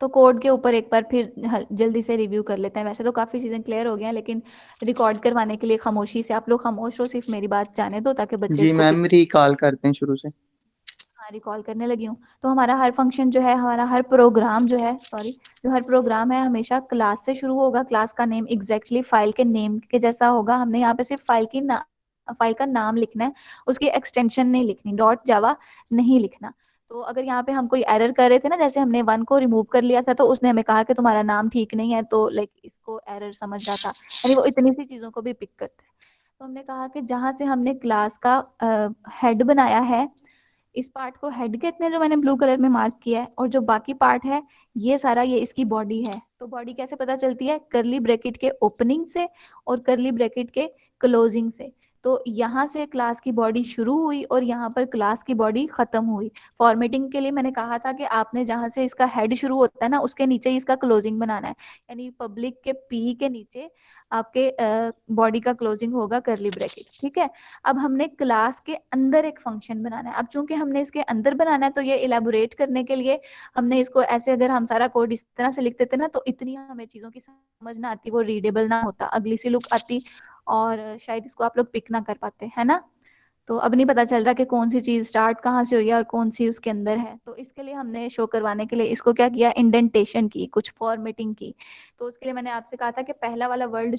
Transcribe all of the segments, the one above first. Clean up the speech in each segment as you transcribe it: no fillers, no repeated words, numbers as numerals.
तो कोड के ऊपर एक बार फिर जल्दी से रिव्यू कर लेते हैं। वैसे तो काफ़ी चीज़ें क्लियर हो गई हैं, लेकिन रिकॉर्ड करवाने के लिए खामोशी से आप लोग खामोश हो, सिर्फ मेरी बात जाने दो ताकि बच्चे जी इसको मैम, पिक। रिकॉल करते हैं शुरू से। हाँ, रिकॉल करने लगी हूँ। तो हमारा हर फंक्शन जो है, हमारा हर प्रोग्राम जो है, सॉरी, जो हर प्रोग्राम है हमेशा क्लास से शुरू होगा। क्लास का नेम एग्जैक्टली फाइल के नेम के जैसा होगा। हमने यहाँ पे सिर्फ फाइल का नाम लिखना है, उसकी एक्सटेंशन नहीं लिखनी, डॉट जावा नहीं लिखना। तो अगर यहाँ पे हम कोई एरर कर रहे थे ना, जैसे हमने 1 को रिमूव कर लिया था तो उसने हमें कहा कि तुम्हारा नाम ठीक नहीं है, तो लाइक इसको एरर समझ रहा था। यानी वो इतनी सी चीज़ों को भी पिक करता है। तो हमने कहा कि जहाँ से हमने क्लास का हेड बनाया है, इस पार्ट को हेड कहते हैं जो मैंने ब्लू कलर में मार्क किया है, और जो बाकी पार्ट है ये सारा, ये इसकी बॉडी है। तो बॉडी कैसे पता चलती है? करली ब्रैकेट के ओपनिंग से और करली ब्रैकेट के क्लोजिंग से। तो यहाँ से क्लास की बॉडी शुरू हुई और यहाँ पर क्लास की बॉडी खत्म हुई। फॉर्मेटिंग के लिए मैंने कहा था कि आपने जहाँ से इसका हेड शुरू होता है ना, उसके नीचे ही इसका क्लोजिंग बनाना है। यानी पब्लिक के पी के नीचे आपके बॉडी का क्लोजिंग होगा करली ब्रैकेट। ठीक है। अब हमने क्लास के अंदर एक फंक्शन बनाना है। अब चूंकि हमने इसके अंदर बनाना है, तो ये इलेबोरेट करने के लिए हमने इसको ऐसे, अगर हम सारा कोड इस तरह से लिख देते ना, तो इतनी हमें चीज़ों की समझ ना आती, वो रीडेबल ना होता, अगली सी लुक आती, और शायद इसको आप लोग पिक ना कर पाते, है ना। तो अब नहीं पता चल रहा कि कौन सी चीज़ स्टार्ट कहाँ से हुई है और कौन सी उसके अंदर है। तो इसके लिए हमने शो करवाने के लिए इसको क्या किया, इंडेंटेशन की, कुछ फॉर्मेटिंग की। तो उसके लिए मैंने आपसे कहा था कि पहला वाला वर्ड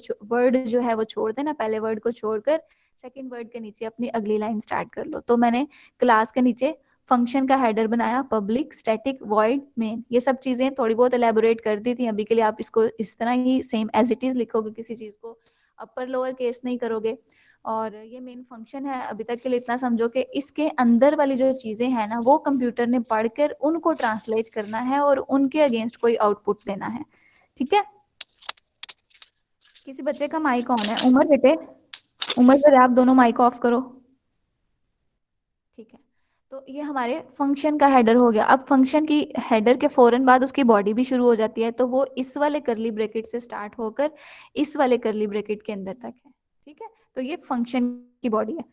जो है वो छोड़ देना, पहले वर्ड को छोड़कर सेकंड वर्ड के नीचे अपनी अगली लाइन स्टार्ट कर लो। तो मैंने क्लास के नीचे फंक्शन का हेडर बनाया, पब्लिक स्टैटिक वॉइड मेन। ये सब चीज़ें थोड़ी बहुत एलेबोरेट कर दी थी। अभी के लिए आप इसको इस तरह ही सेम एज इट इज़ लिखोगे, किसी चीज़ को अपर लोअर केस नहीं करोगे। और ये मेन फंक्शन है। अभी तक के लिए इतना समझो कि इसके अंदर वाली जो चीज़ें हैं ना, वो कंप्यूटर ने पढ़कर उनको ट्रांसलेट करना है और उनके अगेंस्ट कोई आउटपुट देना है। ठीक है। किसी बच्चे का माइक ऑन है? उमर बेटे, उमर सर, आप दोनों माइक ऑफ करो। ठीक है। तो ये हमारे फंक्शन का हेडर हो गया। अब फंक्शन की हेडर के फौरन बाद उसकी बॉडी भी शुरू हो जाती है, तो वो इस वाले करली ब्रैकेट से स्टार्ट होकर इस वाले करली ब्रैकेट के अंदर तक है। ठीक है। तो ये फंक्शन की बॉडी है।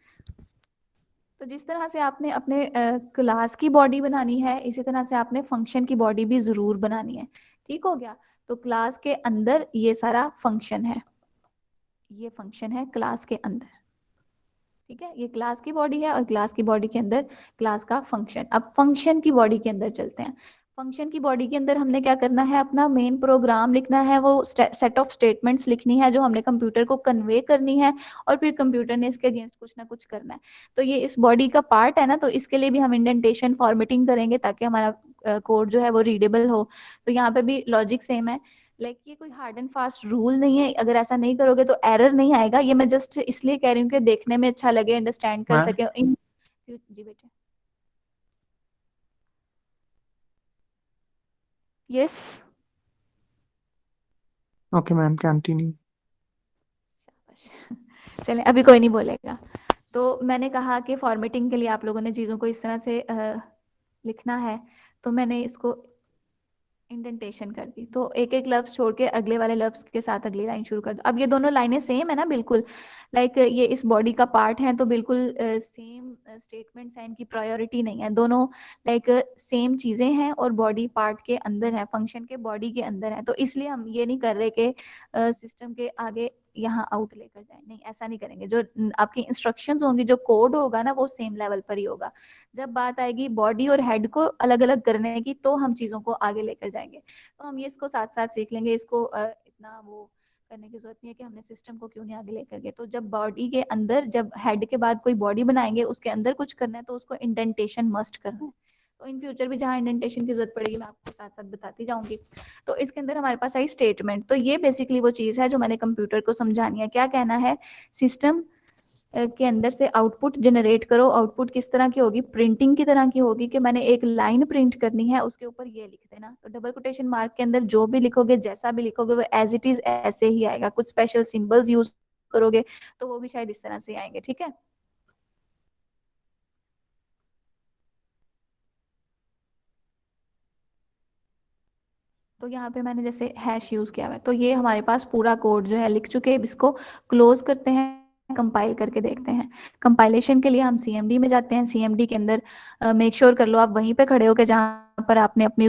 तो जिस तरह से आपने अपने क्लास की बॉडी बनानी है, इसी तरह से आपने फंक्शन की बॉडी भी जरूर बनानी है। ठीक हो गया। तो क्लास के अंदर ये सारा फंक्शन है, ये फंक्शन है क्लास के अंदर। ठीक है। ये क्लास की बॉडी है और क्लास की बॉडी के अंदर क्लास का फंक्शन। अब फंक्शन की बॉडी के अंदर चलते हैं। फंक्शन की बॉडी के अंदर हमने क्या करना है, अपना मेन प्रोग्राम लिखना है, वो सेट ऑफ स्टेटमेंट्स लिखनी है जो हमने कंप्यूटर को कन्वे करनी है, और फिर कंप्यूटर ने इसके अगेंस्ट कुछ ना कुछ करना है। तो ये इस बॉडी का पार्ट है ना, तो इसके लिए भी हम इंडेंटेशन फॉर्मेटिंग करेंगे ताकि हमारा कोड जो है वो रीडेबल हो। तो यहाँ पे भी लॉजिक सेम है। लाइक ये कोई हार्ड एंड फास्ट रूल नहीं है, अगर ऐसा नहीं करोगे तो एरर नहीं आएगा। ये मैं जस्ट इसलिए कह रही हूँ कि देखने में अच्छा लगे, अंडरस्टैंड कर मैम सके इन। जी बेटे। यस। Okay ma'am, continue. चले, अभी कोई नहीं बोलेगा। तो मैंने कहा कि फॉर्मेटिंग के लिए आप लोगों ने चीज़ों को इस तरह से लिखना है। तो मैंने इसको इंडेंटेशन कर दी। तो एक एक लफ्ज छोड़ के अगले वाले लफ्ज के साथ अगली लाइन शुरू कर दो। अब ये दोनों लाइनें सेम है ना, बिल्कुल। लाइक ये इस बॉडी का पार्ट है, तो बिल्कुल सेम स्टेटमेंट्स हैं, इनकी प्रायोरिटी नहीं है। दोनों लाइक सेम चीज़ें हैं और बॉडी पार्ट के अंदर है, फंक्शन के बॉडी के अंदर है। तो इसलिए हम ये नहीं कर रहे कि सिस्टम के आगे यहाँ आउट लेकर जाए, नहीं, ऐसा नहीं करेंगे। जो आपकी इंस्ट्रक्शंस होंगी, जो कोड होगा ना, वो सेम लेवल पर ही होगा। जब बात आएगी बॉडी और हेड को अलग अलग करने की, तो हम चीज़ों को आगे लेकर जाएंगे। तो हम ये इसको साथ साथ सीख लेंगे। इसको इतना वो करने की जरूरत नहीं है कि हमने सिस्टम को क्यों नहीं आगे लेकर गए। तो जब बॉडी के अंदर, जब हेड के बाद कोई बॉडी बनाएंगे, उसके अंदर कुछ करना है, तो उसको इंडेंटेशन मस्ट करना है। तो इन फ्यूचर भी जहाँ इंडेंटेशन की जरूरत पड़ेगी, मैं आपको साथ साथ बताती जाऊंगी। तो इसके अंदर हमारे पास आई स्टेटमेंट। तो ये बेसिकली वो चीज़ है जो मैंने कंप्यूटर को समझानी है। क्या कहना है, सिस्टम के अंदर से आउटपुट जनरेट करो। आउटपुट किस तरह की होगी, प्रिंटिंग की तरह की होगी, कि मैंने एक लाइन प्रिंट करनी है, उसके ऊपर ये लिख देना। तो डबल कोटेशन मार्क के अंदर जो भी लिखोगे, जैसा भी लिखोगे, वो एज इट इज ऐसे ही आएगा। कुछ स्पेशल सिंबल्स यूज करोगे तो वो भी शायद इस तरह से आएंगे। ठीक है। तो यहाँ पे मैंने जैसे हैश यूज किया हुआ है। तो ये हमारे पास पूरा कोड जो है लिख चुके हैं। इसको क्लोज करते हैं, कंपाइल करके देखते हैं। कंपाइलेशन के लिए हम सीएमडी में जाते हैं। सीएमडी के अंदर मेक श्योर कर लो आप वहीं पे खड़े हो के जहाँ पर आपने अपनी